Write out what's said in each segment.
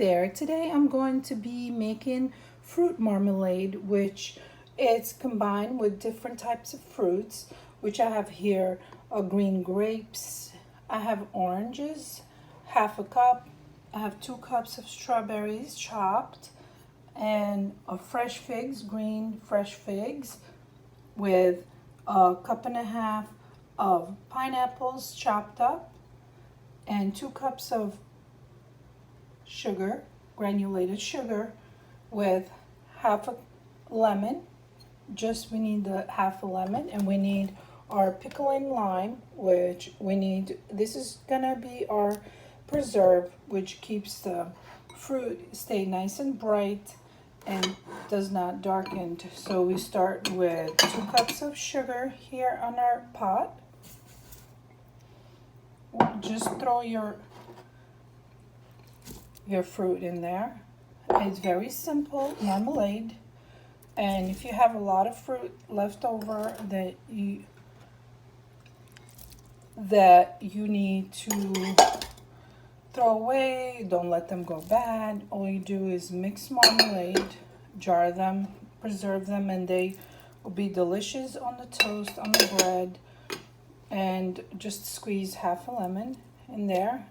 there. Today I'm going to be making fruit marmalade, which is combined with different types of fruits, which I have here green grapes, I have oranges, half a cup, I have 2 cups of strawberries chopped, and fresh figs, green fresh figs, with a cup and a half of pineapples chopped up, and 2 cups of sugar, granulated sugar, with half a lemon. Just we need the half a lemon, and we need our pickling lime, which we need. This is gonna be our preserve, which keeps the fruit stay nice and bright and does not darken. So we start with 2 cups of sugar here on our pot. Just throw your fruit in there. It's very simple marmalade, and if you have a lot of fruit left over that you need to throw away, don't let them go bad. All you do is mix marmalade, jar them, preserve them, and they will be delicious on the toast, on the bread. And just squeeze half a lemon in there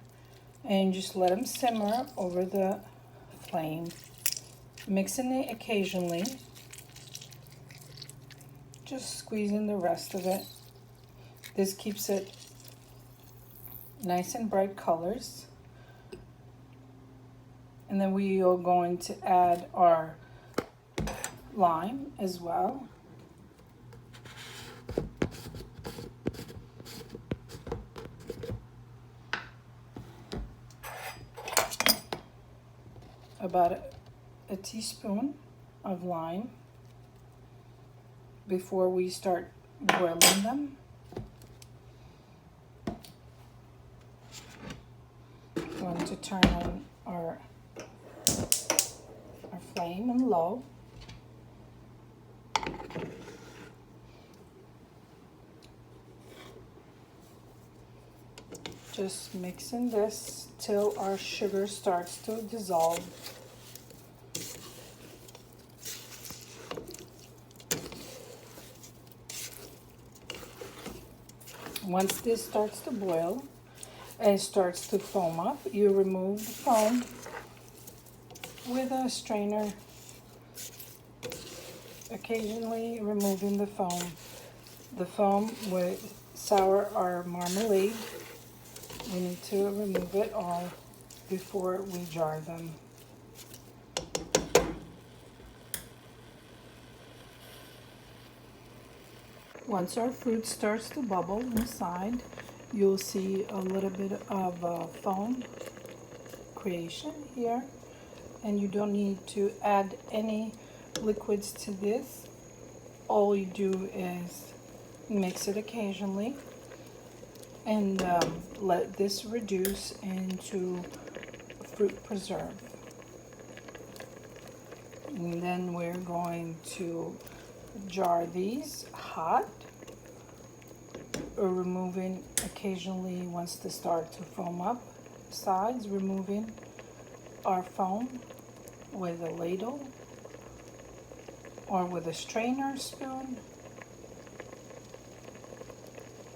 and just let them simmer over the flame, mixing it occasionally, just squeezing the rest of it. This keeps it nice and bright colors. And then we are going to add our lime as well. About a teaspoon of lime before we start boiling them. We're going to turn on our flame and low. Just mixing this till our sugar starts to dissolve. Once this starts to boil and starts to foam up, you remove the foam with a strainer, occasionally removing the foam. The foam will sour our marmalade. We need to remove it all before we jar them. Once our fruit starts to bubble inside, you'll see a little bit of foam creation here, and you don't need to add any liquids to this. All you do is mix it occasionally and let this reduce into fruit preserve. And then we're going to jar these hot, or removing occasionally once they start to foam up sides, removing our foam with a ladle or with a strainer spoon.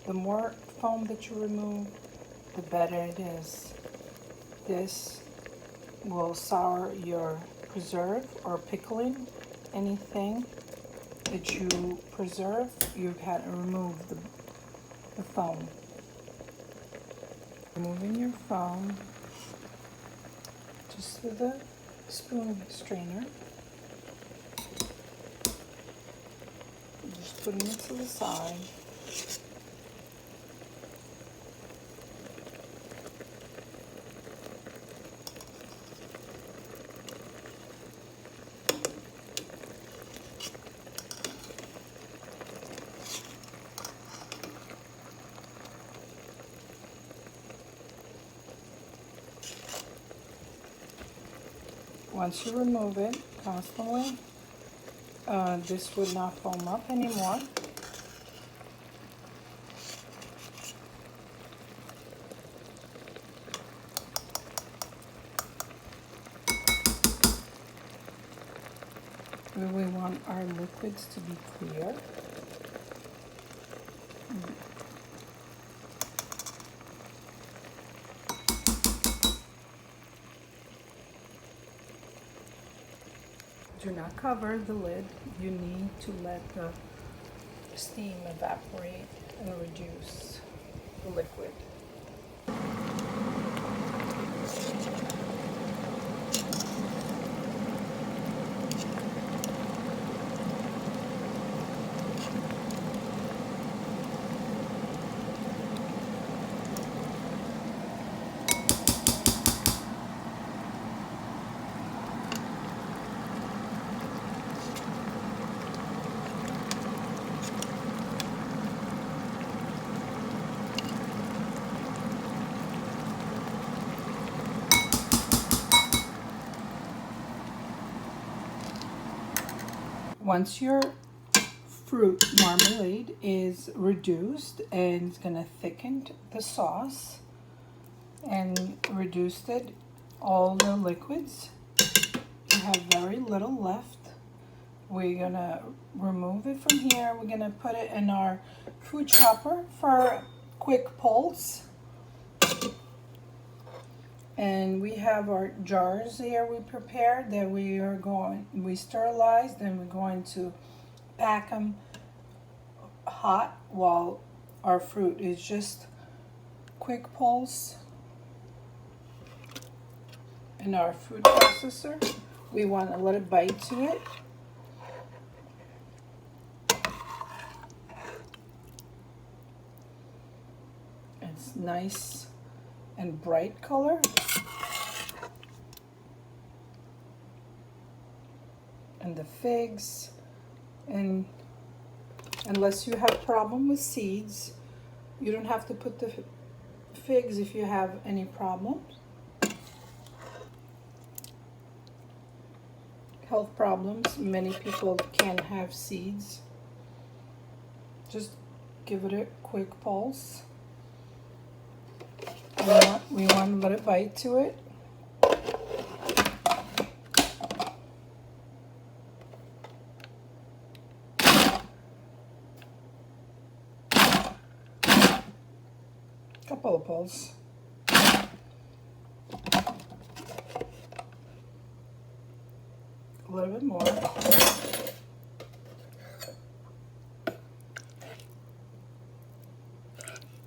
The more foam that you remove, the better it is. This will sour your preserve or pickling. Anything that you preserve, you can remove the foam. Removing your foam just with a spoon strainer. Just putting it to the side. Once you remove it constantly, this would not foam up anymore. We want our liquids to be clear. Do not cover the lid. You need to let the steam evaporate and reduce the liquid. Once your fruit marmalade is reduced and it's going to thicken the sauce and reduced it, all the liquids, you have very little left. We're going to remove it from here. We're going to put it in our food chopper for quick pulse. And we have our jars here we prepared that we sterilized, and we're going to pack them hot while our fruit is just quick pulse in our food processor. We want a little bite to it. It's nice and bright color. And the figs, and unless you have problem with seeds, you don't have to put the figs if you have any problems. Health problems, many people can't have seeds. Just give it a quick pulse. We want a little bite to it. Couple of pulls. A little bit more.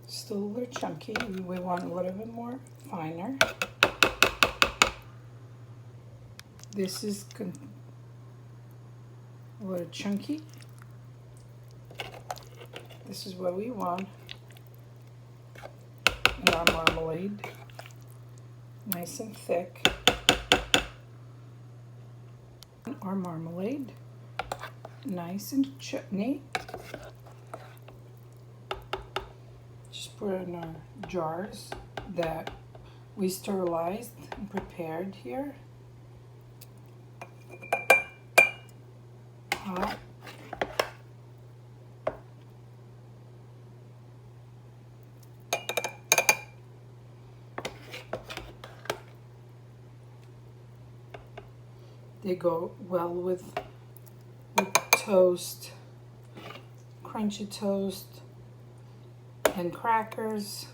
Still a little chunky. We want a little bit more finer. This is a little chunky. This is what we want in our marmalade. Nice and thick. Our marmalade, nice and chutney. Just put it in our jars that we sterilized and prepared here. Hot. They go well with toast, crunchy toast, and crackers.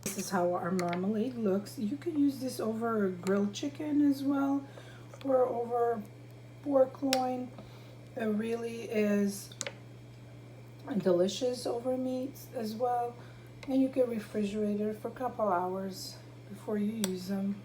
This is how our marmalade looks. You can use this over grilled chicken as well, or over pork loin. It really is delicious over meats as well. And you can refrigerate it for a couple hours before you use them.